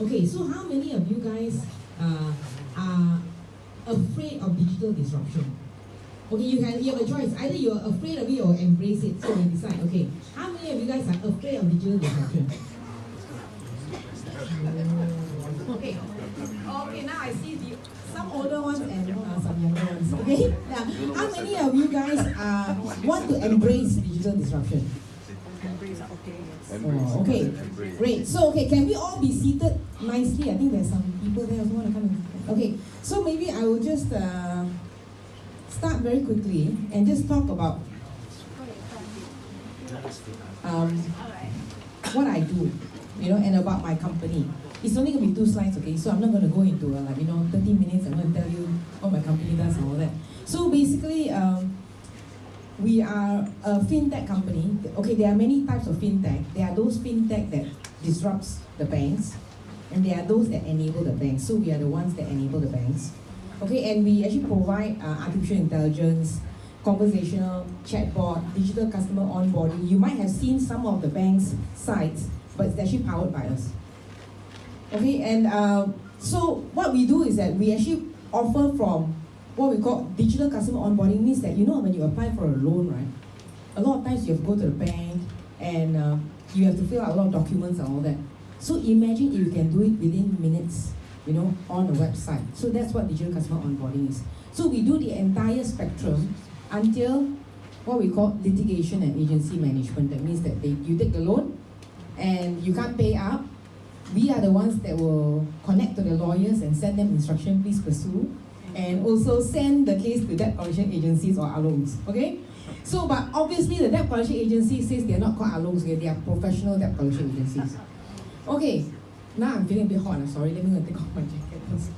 Okay, so how many of you guys are afraid of digital disruption? Okay, you have a choice. Either you're afraid of it or embrace it. So you decide. Okay, how many of you guys are afraid of digital disruption? Okay. Okay, now I see some older ones and some younger ones. Okay, now how many of you guys want to embrace digital disruption? Okay, great. So, okay, can we all be seated nicely? I think there's some people there who want to come in. Okay, so maybe I will just start very quickly and just talk about what I do, and about my company. It's only going to be 2 slides, okay? So I'm not going to go into 30 minutes. I'm going to tell you what my company does and all that. So basically, we are a fintech company. Okay, there are many types of fintech. There are those fintech that disrupts the banks, and there are those that enable the banks. So we are the ones that enable the banks. Okay, and we actually provide artificial intelligence, conversational chatbot, digital customer onboarding. You might have seen some of the bank's sites, but it's actually powered by us. Okay, and so what we do is that we actually offer from what we call digital customer onboarding. Means that when you apply for a loan, right? A lot of times you have to go to the bank and you have to fill out a lot of documents and all that. So imagine if you can do it within minutes, on the website. So that's what digital customer onboarding is. So we do the entire spectrum until what we call litigation and agency management. That means that you take the loan and you can't pay up. We are the ones that will connect to the lawyers and send them instruction, please pursue, and also send the case to debt collection agencies or alongs. Okay? So, but obviously the debt collection agency says they're not called alongs, okay? They are professional debt collection agencies. Okay, now I'm feeling a bit hot. I'm sorry. Let me go take off my jacket first.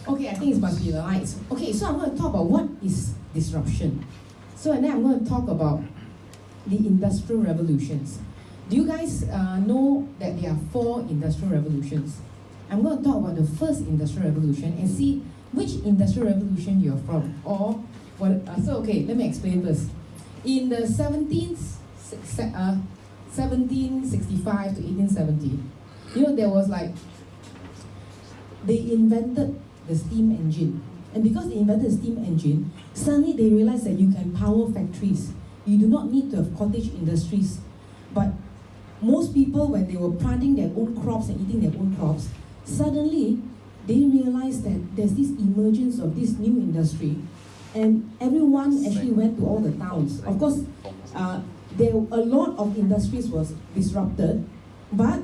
Okay, I think it must be the lights. Okay, so I'm going to talk about what is disruption. So, and then I'm going to talk about the industrial revolutions. Do you guys know that there are 4 industrial revolutions? I'm going to talk about the first industrial revolution and see which industrial revolution you're from. Or what? So, okay, let me explain first. In the 1765 to 1870, there was they invented the steam engine. And because they invented the steam engine, suddenly they realized that you can power factories. You do not need to have cottage industries. But most people, when they were planting their own crops and eating their own crops, suddenly they realized that there's this emergence of this new industry, and everyone actually went to all the towns. Of course, a lot of industries was disrupted, but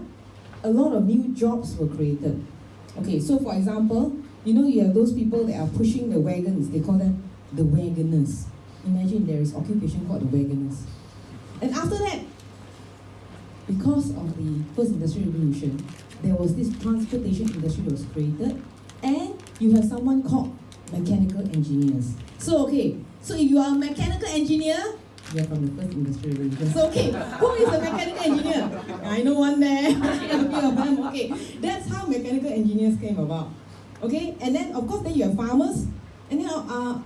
a lot of new jobs were created. Okay, so for example, you have those people that are pushing the wagons. They call them the wagoners. Imagine there is occupation called the wagoners. And after that, because of the first industrial revolution, there was this transportation industry that was created, and you have someone called mechanical engineers. So okay, so if you are a mechanical engineer, you're from the first industrial revolution. So okay, who is a mechanical engineer? I know one there. Okay, that's how mechanical engineers came about. Okay, and then of course then you have farmers, and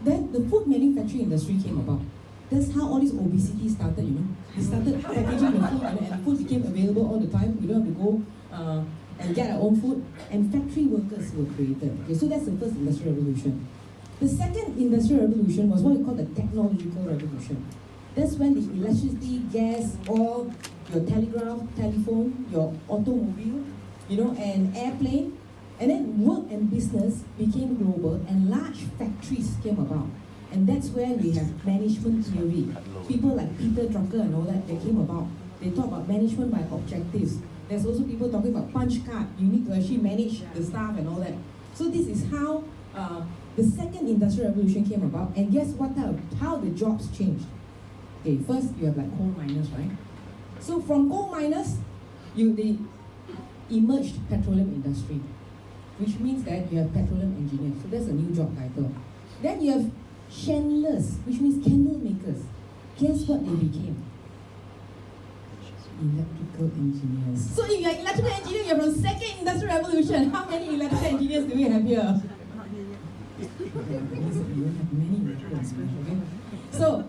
then the food manufacturing industry came about. That's how all this obesity started, They started packaging the food, and food became available all the time. We don't have to go and get our own food. And factory workers were created. Okay, so that's the first industrial revolution. The second industrial revolution was what we call the technological revolution. That's when the electricity, gas, oil, your telegraph, telephone, your automobile, and airplane, and then work and business became global, and large factories came about. And that's where we have management theory. People like Peter Drucker and all that, they came about. They talk about management by objectives. There's also people talking about punch card. You need to actually manage the staff and all that. So this is how the second industrial revolution came about. And guess what? How the jobs changed. Okay, first you have coal miners, right? So from coal miners, they emerged petroleum industry, which means that you have petroleum engineers. So that's a new job title. Then you have chandlers, which means candle makers. Guess what they became? Electrical engineers. So if you're an electrical engineer, you're from second industrial revolution. How many electrical engineers do we have here? You have many electrical engineers, okay? So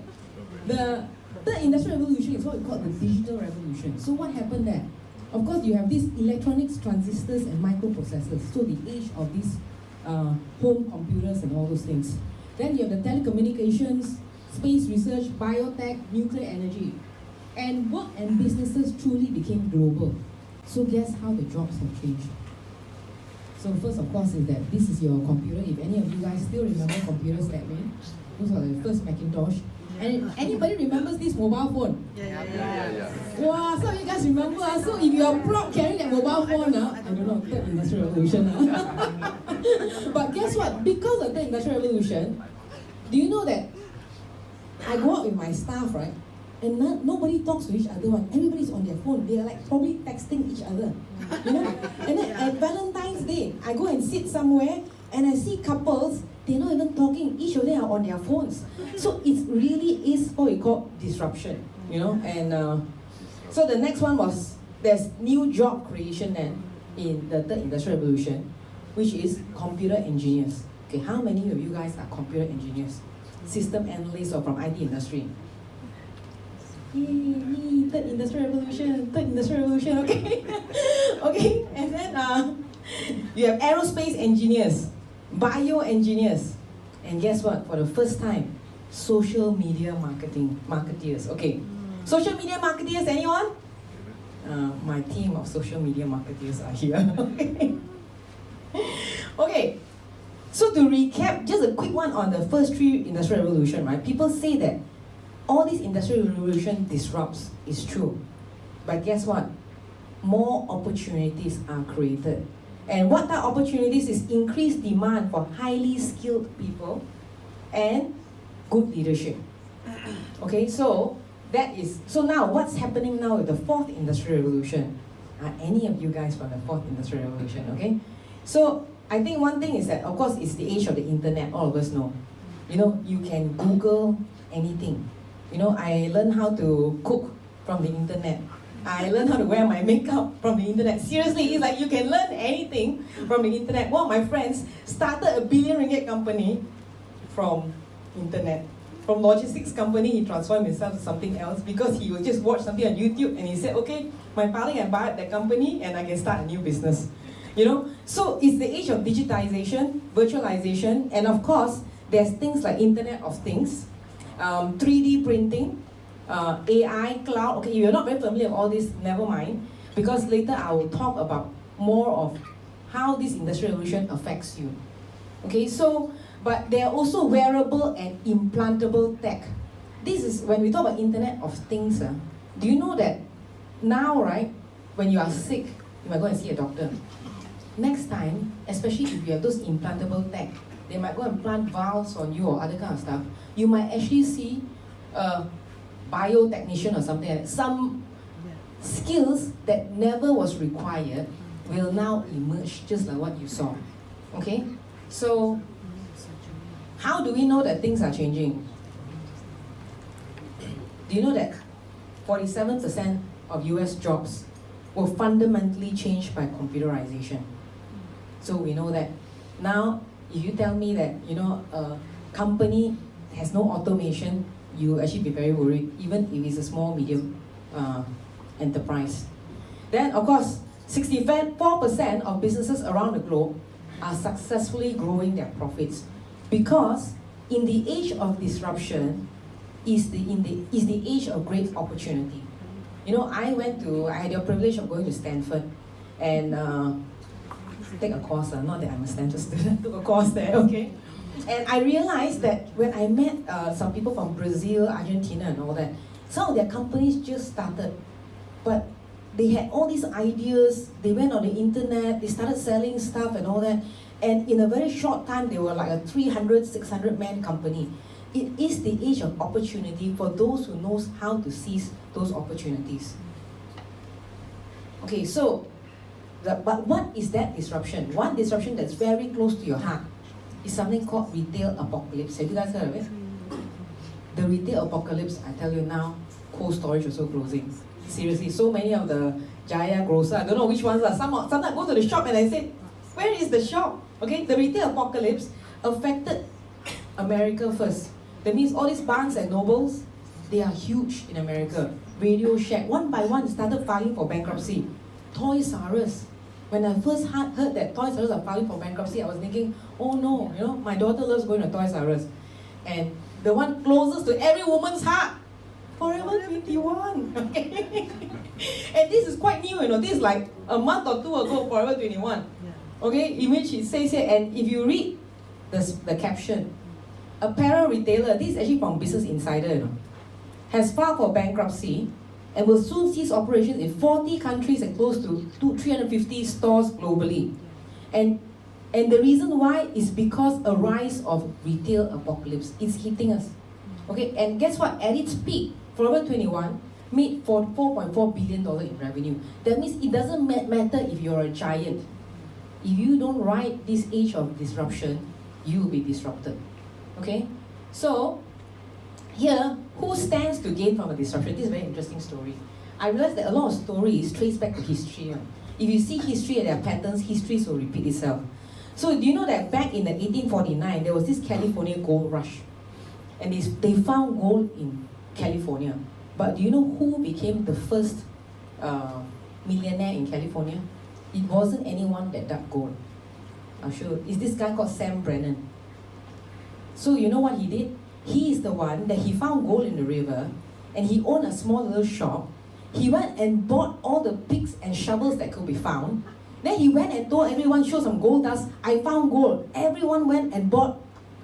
the third industrial revolution is what we call the digital revolution. So what happened there? Of course, you have these electronics, transistors, and microprocessors. So the age of these home computers and all those things. Then you have the telecommunications, space research, biotech, nuclear energy. And work and businesses truly became global. So guess how the jobs have changed? So first, of course, is that this is your computer. If any of you guys still remember computers that way, those are the first Macintosh. And anybody remembers this mobile phone? Yeah. Wow, some of you guys remember. So if you are proud carrying that mobile phone, I don't know, third industrial revolution. But guess what? Because of the industrial revolution, do you know that I go out with my staff, right? And nobody talks to each other. Everybody's on their phone. They are like probably texting each other. You know? And then at Valentine's Day, I go and sit somewhere and I see couples, they're not even talking. Each of them are on their phones. So it really is what we call disruption. You know? And so the next one was, there's new job creation then in the third industrial revolution, which is computer engineers. Okay, how many of you guys are computer engineers? System analysts or from IT industry? Yay, third industrial revolution, okay. Okay, and then you have aerospace engineers, bioengineers, and guess what? For the first time, social media marketeers. Okay, social media marketeers, anyone? My team of social media marketeers are here. Okay. Okay, so to recap, just a quick one on the first three industrial revolution, right? People say that all this industrial revolution disrupts, is true. But guess what? More opportunities are created. And what type of opportunities is increased demand for highly skilled people and good leadership. Okay, so so now what's happening now with the fourth industrial revolution? Are any of you guys from the fourth industrial revolution? Okay, so I think one thing is that, of course, it's the age of the internet. All of us know. You know, you can Google anything. You know, I learned how to cook from the internet. I learned how to wear my makeup from the internet. Seriously, it's like you can learn anything from the internet. One of my friends started a billion-ringgit company from internet. From logistics company, he transformed himself to something else because he would just watch something on YouTube and he said, okay, my father can buy that company and I can start a new business. You know, so it's the age of digitization, virtualization, and of course, there's things like Internet of Things, 3D printing, AI, cloud. Okay, if you're not very familiar with all this, never mind, because later I will talk about more of how this industrial revolution affects you. Okay, so, but there are also wearable and implantable tech. This is, when we talk about Internet of Things, do you know that now, right, when you are sick, you might go and see a doctor. Next time, especially if you have those implantable tech, they might go and plant valves on you or other kind of stuff. You might actually see a biotechnician or something like that. Some skills that never was required will now emerge, just like what you saw. Okay? So, how do we know that things are changing? Do you know that 47% of US jobs were fundamentally changed by computerization? So we know that. Now, if you tell me that, you know, a company has no automation, you actually be very worried, even if it's a small, medium enterprise. Then, of course, 64% of businesses around the globe are successfully growing their profits, because in the age of disruption is the age of great opportunity. You know, I had the privilege of going to Stanford and take a course, not that I'm a Stanford student, took a course there, okay? And I realized that when I met some people from Brazil, Argentina and all that, some of their companies just started, but they had all these ideas, they went on the internet, they started selling stuff and all that, and in a very short time, they were like a 300, 600 man company. It is the age of opportunity for those who knows how to seize those opportunities. Okay, so, but what is that disruption? One disruption that's very close to your heart is something called retail apocalypse. Have you guys heard of it? The retail apocalypse, I tell you now, Cold Storage also closing. Seriously, so many of the Jaya grocer, I don't know which ones are. Sometimes I go to the shop and I say, where is the shop? Okay, the retail apocalypse affected America first. That means all these Barnes and Nobles, they are huge in America. Radio Shack, one by one, started filing for bankruptcy. Toys R Us. When I first heard that Toys R Us are filing for bankruptcy, I was thinking, oh no, you know, my daughter loves going to Toys R Us. And the one closest to every woman's heart, Forever 21. Okay? And this is quite new, you know, this is like a month or two ago, Forever 21. Okay, in which it says here, and if you read the caption, apparel retailer, this is actually from Business Insider, you know, has filed for bankruptcy and will soon cease operations in 40 countries and close to 350 stores globally. And the reason why is because a rise of retail apocalypse is hitting us. Okay, and guess what? At its peak, Forever 21 made $4.4 billion in revenue. That means it doesn't matter if you're a giant. If you don't ride this age of disruption, you will be disrupted. Okay? So, here, who stands to gain from a disruption? This is a very interesting story. I realized that a lot of stories trace back to history. If you see history and there are patterns, histories will repeat itself. So do you know that back in the 1849, there was this California gold rush? And they found gold in California. But do you know who became the first millionaire in California? It wasn't anyone that dug gold. I'll show you. It's this guy called Sam Brennan. So you know what he did? He is the one that he found gold in the river, and he owned a small little shop. He went and bought all the picks and shovels that could be found. Then he went and told everyone, show some gold dust. I found gold. Everyone went and bought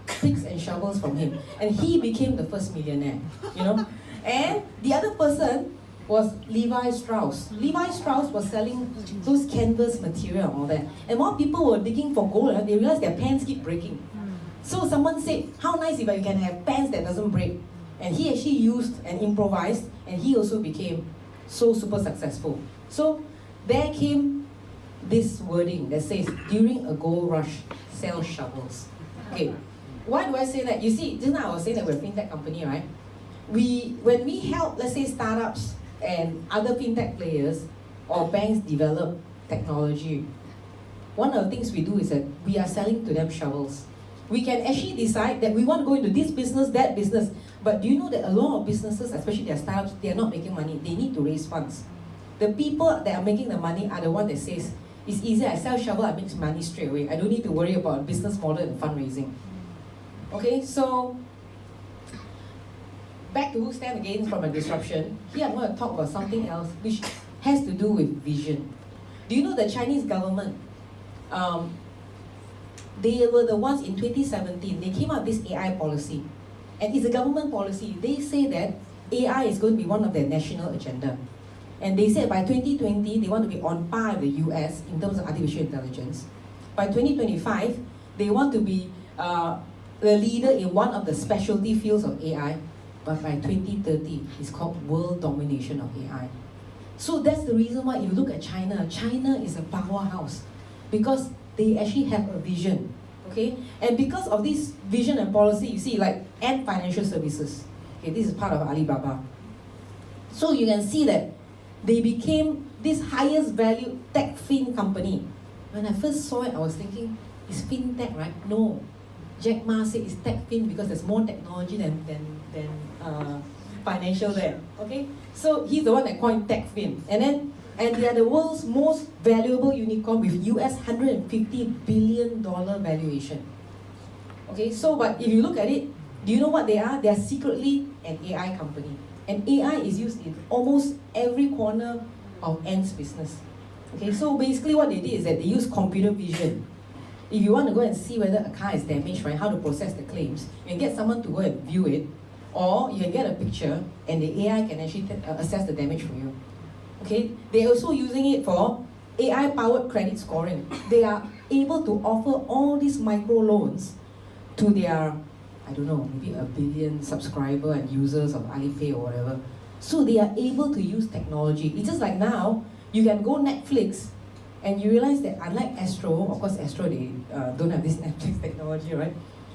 picks and shovels from him. And he became the first millionaire, you know. And the other person was Levi Strauss. Levi Strauss was selling those canvas material and all that. And while people were digging for gold, they realized their pants keep breaking. So someone said, how nice if you can have pants that doesn't break. And he actually used and improvised, and he also became so super successful. So there came this wording that says, during a gold rush, sell shovels. Okay, why do I say that? You see, just now I was saying that we're a fintech company, right? When we help, let's say, startups and other fintech players or banks develop technology, one of the things we do is that we are selling to them shovels. We can actually decide that we want to go into this business, that business. But do you know that a lot of businesses, especially their startups, they are not making money. They need to raise funds. The people that are making the money are the one that says, it's easy, I sell shovel, I make money straight away. I don't need to worry about business model and fundraising. Okay, so back to who stand again from a disruption. Here I'm going to talk about something else which has to do with vision. Do you know the Chinese government? They were the ones in 2017, they came out with this AI policy. And it's a government policy. They say that AI is going to be one of their national agenda. And they said by 2020, they want to be on par with the US in terms of artificial intelligence. By 2025, they want to be the leader in one of the specialty fields of AI. But by 2030, it's called world domination of AI. So that's the reason why if you look at China, China is a powerhouse. Because they actually have a vision, okay? And because of this vision and policy, you see, like, and financial services. Okay, this is part of Alibaba. So you can see that they became this highest value tech fin company. When I first saw it, I was thinking, it's fintech, right? No. Jack Ma said it's tech fin because there's more technology than financial there, okay? So he's the one that coined tech fin. And they are the world's most valuable unicorn with US $150 billion valuation. Okay, so but if you look at it, do you know what they are? They are secretly an AI company. And AI is used in almost every corner of Ant's business. Okay, so basically what they did is that they use computer vision. If you want to go and see whether a car is damaged, right, how to process the claims, you can get someone to go and view it, or you can get a picture and the AI can actually assess the damage for you. Okay, they're also using it for AI-powered credit scoring. They are able to offer all these micro loans to their, I don't know, maybe 1 billion subscriber and users of Alipay or whatever. So they are able to use technology. It's just like now, you can go Netflix and you realize that unlike Astro, of course Astro, they don't have this Netflix technology, right?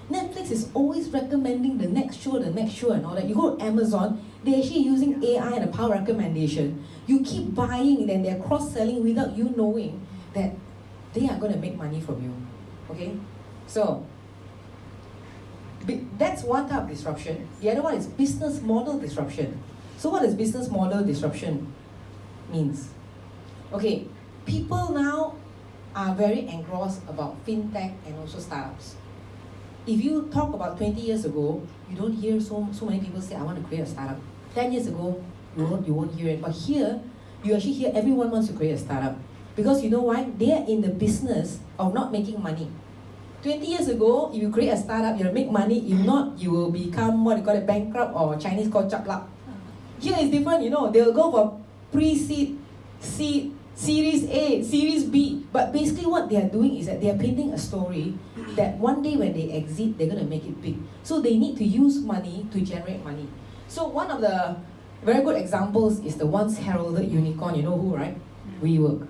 Netflix is always recommending the next show and all that. You go to Amazon, they're actually using AI and a power recommendation. You keep buying and they're cross-selling without you knowing that they are going to make money from you. Okay? So, That's one type of disruption. The other one is business model disruption. So what does business model disruption means? Okay, people now are very engrossed about fintech and also startups. If you talk about 20 years ago, you don't hear so many people say, I want to create a startup. 10 years ago, you won't hear it. But here, you actually hear everyone wants to create a startup. Because you know why? They are in the business of not making money. 20 years ago, if you create a startup, you'll make money. If not, you will become what you call it, bankrupt, or Chinese called chaplak. Here is different, they'll go for pre-seed, seed, Series A, Series B. But basically what they are doing is that they are painting a story that one day when they exit, they're going to make it big. So they need to use money to generate money. So one of the very good examples is the once heralded unicorn. You know who, right? WeWork.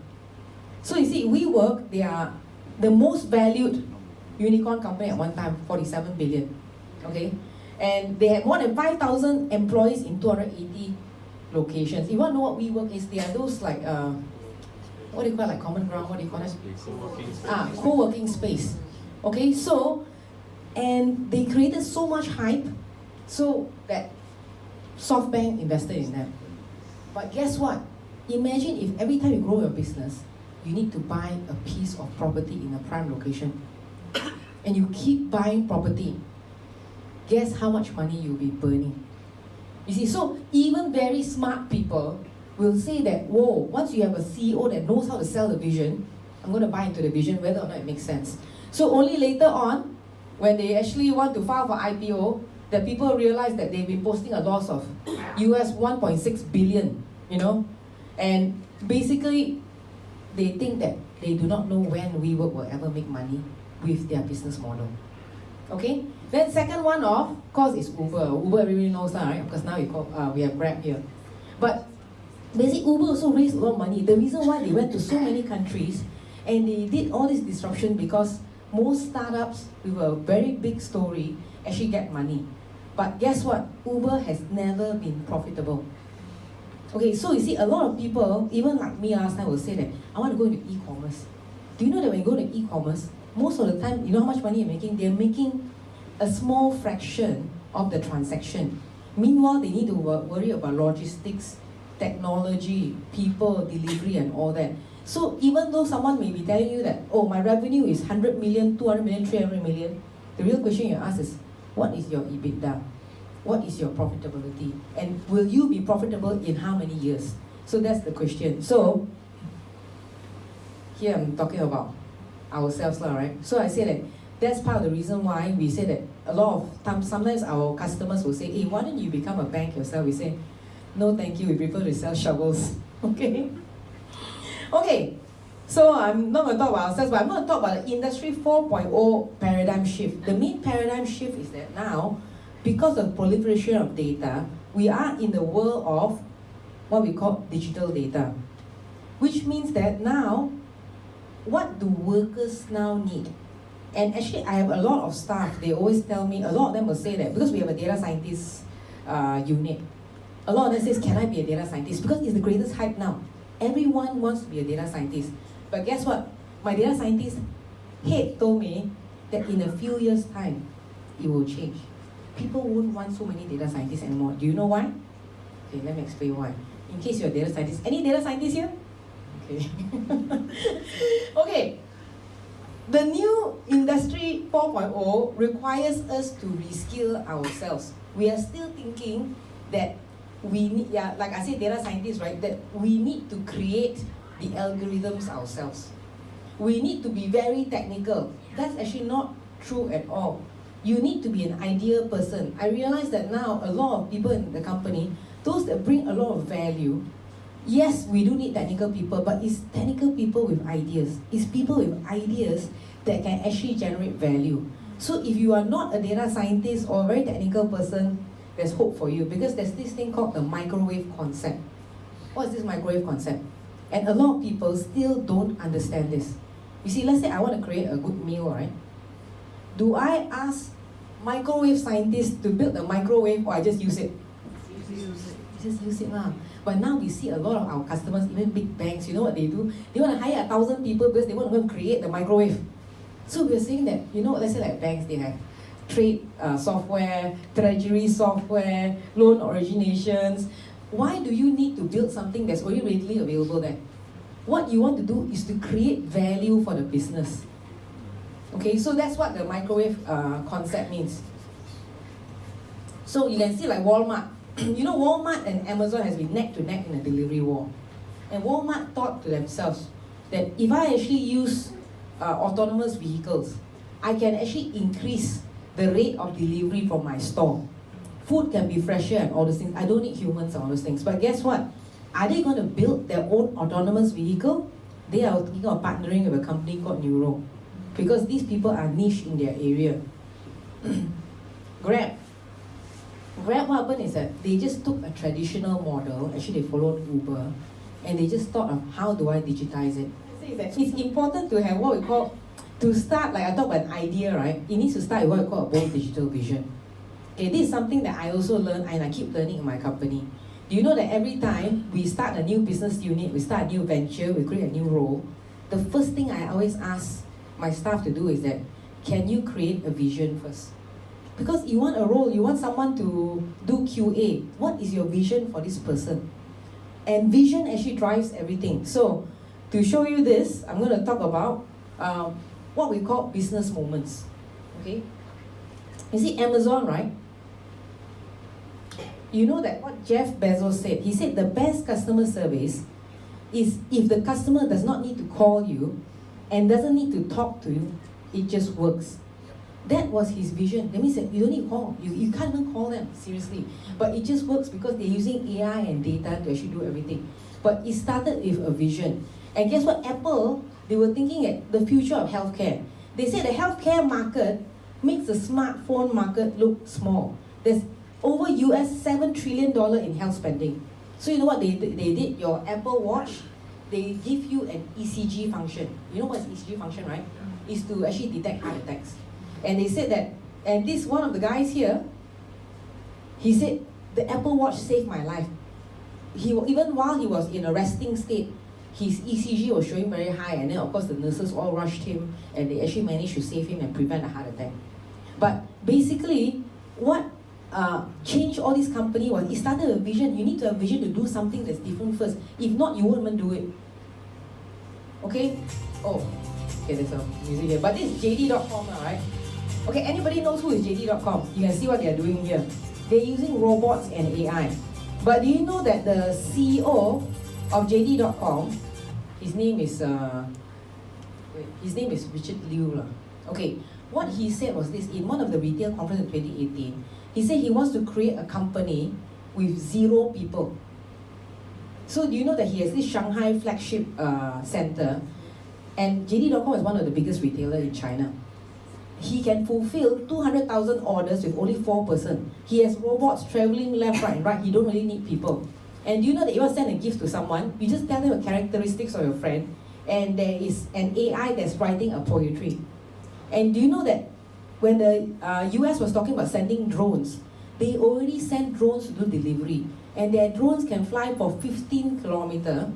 So you see, WeWork, they are the most valued unicorn company at one time, 47 billion. Okay? And they had more than 5,000 employees in 280 locations. If you want to know what WeWork is, they are those like, what do you call it, like common ground, what do you call it? Co-working space. Okay, so, and they created so much hype, so that SoftBank invested in them. But guess what? Imagine if every time you grow your business, you need to buy a piece of property in a prime location. And you keep buying property. Guess how much money you'll be burning? You see, so even very smart people will say that, whoa, once you have a CEO that knows how to sell the vision, I'm going to buy into the vision whether or not it makes sense. So only later on, when they actually want to file for IPO, the people realize that they've been posting a loss of US 1.6 billion, and basically they think that they do not know when WeWork will ever make money with their business model. Okay? Then second one of course is Uber. Uber everybody knows that, right? Because now we have Grab here. But basically Uber also raised a lot of money. The reason why they went to so many countries and they did all this disruption because most startups with a very big story actually get money. But guess what? Uber has never been profitable. Okay, so you see a lot of people, even like me last time, will say that I want to go into e-commerce. Do you know that when you go to e-commerce, most of the time, you know how much money you're making? They're making a small fraction of the transaction. Meanwhile, they need to worry about logistics, technology, people, delivery, and all that. So even though someone may be telling you that, oh, my revenue is 100 million, 200 million, 300 million, the real question you ask is, what is your EBITDA? What is your profitability? And will you be profitable in how many years? So that's the question. So here I'm talking about ourselves, right? So I say that that's part of the reason why we say that a lot of times, sometimes our customers will say, hey, why don't you become a bank yourself? We say, no, thank you, we prefer to sell shovels. Okay? Okay, so I'm not going to talk about ourselves, but I'm going to talk about the Industry 4.0 paradigm shift. The main paradigm shift is that now, because of proliferation of data, we are in the world of what we call digital data. Which means that now, what do workers now need? And actually, I have a lot of staff, they always tell me, a lot of them will say that, because we have a data scientist unit, a lot of them says, can I be a data scientist? Because it's the greatest hype now. Everyone wants to be a data scientist. But guess what? My data scientist head told me that in a few years' time, it will change. People won't want so many data scientists anymore. Do you know why? Okay, let me explain why. In case you're a data scientist. Any data scientists here? Okay. Okay. The new Industry 4.0 requires us to reskill ourselves. We are still thinking that we need, like I said, data scientists, right? That we need to create the algorithms ourselves. We need to be very technical. That's actually not true at all. You need to be an ideal person. I realize that now a lot of people in the company, those that bring a lot of value, yes, we do need technical people, but it's technical people with ideas. It's people with ideas that can actually generate value. So if you are not a data scientist or a very technical person, there's hope for you, because there's this thing called the microwave concept. What is this microwave concept? And a lot of people still don't understand this. You see, let's say I want to create a good meal, right? Do I ask microwave scientists to build a microwave, or I just use it? Just use it lah. But now we see a lot of our customers, even big banks, you know what they do? They want to hire 1,000 people because they want to go and create the microwave. So we're saying that, let's say like banks, they have trade software, treasury software, loan originations. Why do you need to build something that's already readily available there? What you want to do is to create value for the business. Okay, so that's what the microwave concept means. So you can see like Walmart. You know, Walmart and Amazon has been neck to neck in a delivery war. And Walmart thought to themselves that if I actually use autonomous vehicles, I can actually increase the rate of delivery from my store. Food can be fresher and all those things. I don't need humans and all those things. But guess what? Are they going to build their own autonomous vehicle? They are thinking of partnering with a company called Neuro, because these people are niche in their area. Grab, what happened is that they just took a traditional model, actually they followed Uber, and they just thought of how do I digitize it. It's important to have what we call, to start, like I talk about an idea, right? It needs to start with what we call a bold digital vision. Okay, this is something that I also learned and I keep learning in my company. Do you know that every time we start a new business unit, we start a new venture, we create a new role, the first thing I always ask my staff to do is that, can you create a vision first? Because you want a role, you want someone to do QA. What is your vision for this person? And vision actually drives everything. So, to show you this, I'm going to talk about what we call business moments. Okay? You see, Amazon, right? You know that what Jeff Bezos said, he said the best customer service is if the customer does not need to call you and doesn't need to talk to you, it just works. That was his vision. That means that you don't need to call. You can't even call them, seriously. But it just works because they're using AI and data to actually do everything. But it started with a vision. And guess what? Apple, they were thinking at the future of healthcare. They said the healthcare market makes the smartphone market look small. There's over US $7 trillion in health spending. So you know what they did? Your Apple Watch, they give you an ECG function. You know what is ECG function, right? Is to actually detect heart attacks. And they said that, and this one of the guys here, he said, the Apple Watch saved my life. Even while he was in a resting state, his ECG was showing very high, and then of course the nurses all rushed him, and they actually managed to save him and prevent a heart attack. But basically, what changed all this company was, it started a vision. You need to have a vision to do something that's different first. If not, you won't even do it. Okay? Oh, okay, there's a music here. But this is JD.com now, right? Okay, anybody knows who is JD.com? You can see what they are doing here. They're using robots and AI. But do you know that the CEO of JD.com, his name is Richard Liu. Okay, what he said was this, in one of the retail conferences in 2018, he said he wants to create a company with 0 people. So do you know that he has this Shanghai flagship center, and JD.com is one of the biggest retailers in China. He can fulfill 200,000 orders with only 4 persons. He has robots traveling left, right, and right. He don't really need people. And do you know that you want to send a gift to someone, you just tell them the characteristics of your friend, and there is an AI that's writing a poetry. And do you know that when the US was talking about sending drones, they already send drones to do delivery. And their drones can fly for 15 kilometers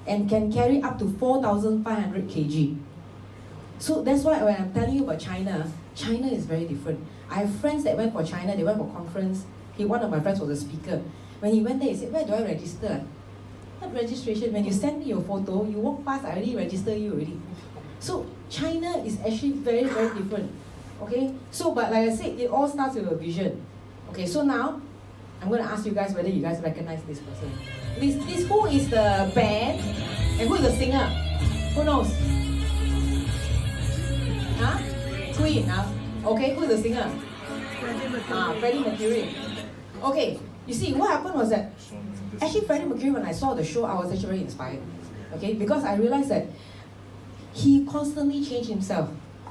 and can carry up to 4,500 kg. So that's why when I'm telling you about China, China is very different. I have friends that went for China, they went for conference. One of my friends was a speaker. When he went there, he said, where do I register? What registration? When you send me your photo, you walk past, I already register you already. So China is actually very, very different. Okay? So, but like I said, it all starts with a vision. Okay, so now, I'm going to ask you guys whether you guys recognize this person. This who is the band and who is the singer? Who knows? Huh? Queen, huh? Okay, who is the singer? Freddie Mercury. Okay, you see, what happened was that, actually Freddie Mercury, when I saw the show, I was actually very inspired. Okay, because I realized that he constantly changed himself.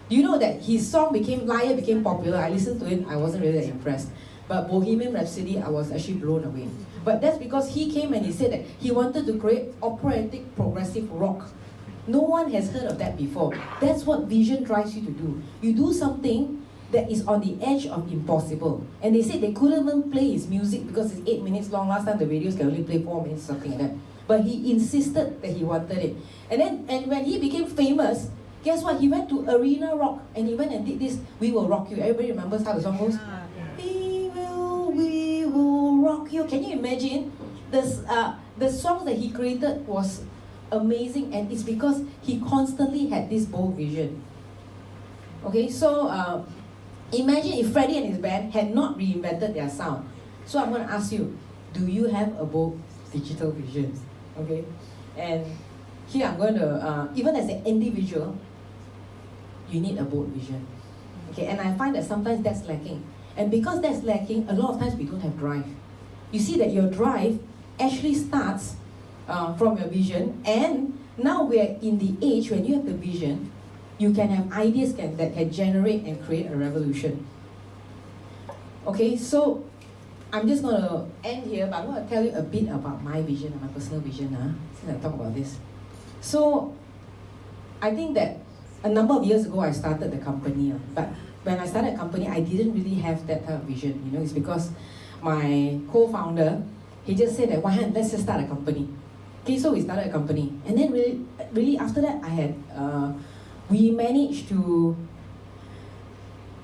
Do you know that his song Liar became popular? I listened to it, I wasn't really that impressed. But Bohemian Rhapsody, I was actually blown away. But that's because he came and he said that he wanted to create operatic progressive rock. No one has heard of that before. That's what vision drives you to do. You do something that is on the edge of impossible. And they said they couldn't even play his music because it's 8 minutes long. Last time the radios can only play 4 minutes, something like that. But he insisted that he wanted it. And when he became famous, Guess what? He went to Arena Rock and he went and did this, We Will Rock You. Everybody remembers how the song goes? We will rock you. Can you imagine? The songs that he created was amazing, and it's because he constantly had this bold vision. Okay, so imagine if Freddie and his band had not reinvented their sound. So I'm going to ask you, do you have a bold digital vision? Okay, and here I'm going to, even as an individual, you need a bold vision. Okay, and I find that sometimes that's lacking. And because that's lacking, a lot of times we don't have drive. You see that your drive actually starts from your vision, and now we're in the age when you have the vision, you can have ideas that can generate and create a revolution. Okay, so I'm just going to end here, but I'm going to tell you a bit about my vision, my personal vision, since I talk about this. So I think that a number of years ago I started the company, but when I started a company, I didn't really have that type of vision. You know, it's because my co-founder, he just said that, Wai Hun, let's just start a company. Okay, so we started a company, and then really after that, we managed to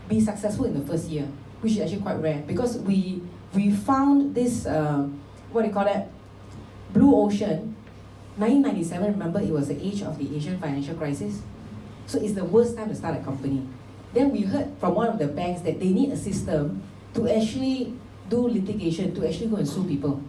be successful in the first year, which is actually quite rare because we found this what do you call that? Blue ocean. 1997. Remember, it was the age of the Asian financial crisis, so it's the worst time to start a company. Then we heard from one of the banks that they need a system to actually do litigation, to actually go and sue people.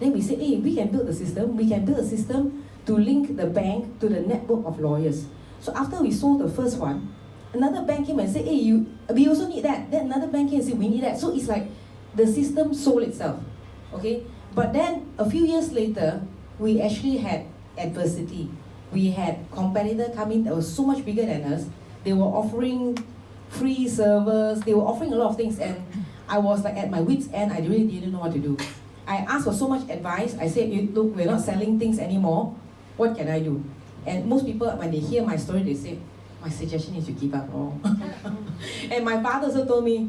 Then we said, hey, we can build a system. We can build a system to link the bank to the network of lawyers. So after we sold the first one, another bank came and said, hey, we also need that. Then another bank came and said, we need that. So it's like the system sold itself. Okay? But then a few years later, we actually had adversity. We had competitor come in that was so much bigger than us. They were offering free servers. They were offering a lot of things, and I was like at my wit's end. I really didn't know what to do. I asked for so much advice. I said, look, we're not selling things anymore. What can I do? And most people, when they hear my story, they say, my suggestion is you give up, lor. And my father also told me,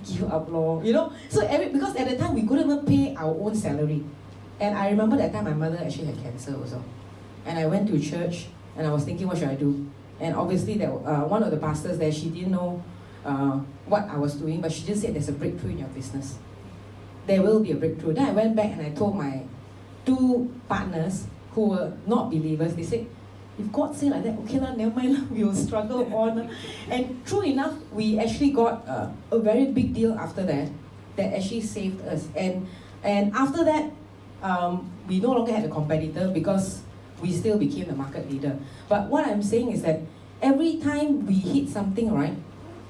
give up, lor. You know, so because at the time we couldn't even pay our own salary. And I remember that time my mother actually had cancer also. And I went to church and I was thinking, what should I do? And obviously one of the pastors there, she didn't know what I was doing, but she just said there's a breakthrough in your business. There will be a breakthrough. Then I went back and I told my two partners who were not believers, they said, if God say like that, okay lah, never mind lah, we will struggle on. And true enough, we actually got a very big deal after that actually saved us. And after that, we no longer had a competitor because we still became the market leader. But what I'm saying is that every time we hit something, right,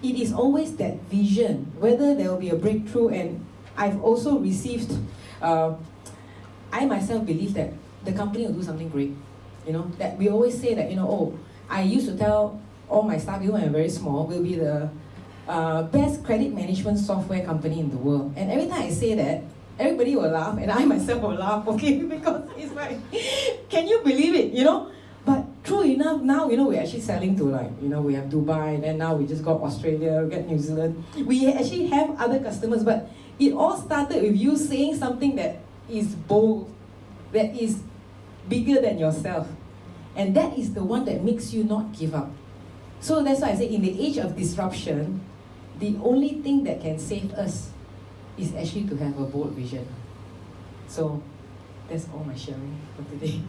it is always that vision, whether there will be a breakthrough. And I've also received, I myself believe that the company will do something great. You know, that we always say that, you know, oh, I used to tell all my staff, even when I'm very small, we'll be the best credit management software company in the world. And every time I say that, everybody will laugh, and I myself will laugh, okay? Because it's like, can you believe it, you know? But true enough, now, you know, we're actually selling to like, you know, we have Dubai, and then now we just got Australia, we got New Zealand. We actually have other customers, but it all started with you saying something that is bold, that is bigger than yourself. And that is the one that makes you not give up. So that's why I say in the age of disruption, the only thing that can save us is actually to have a bold vision. So that's all my sharing for today.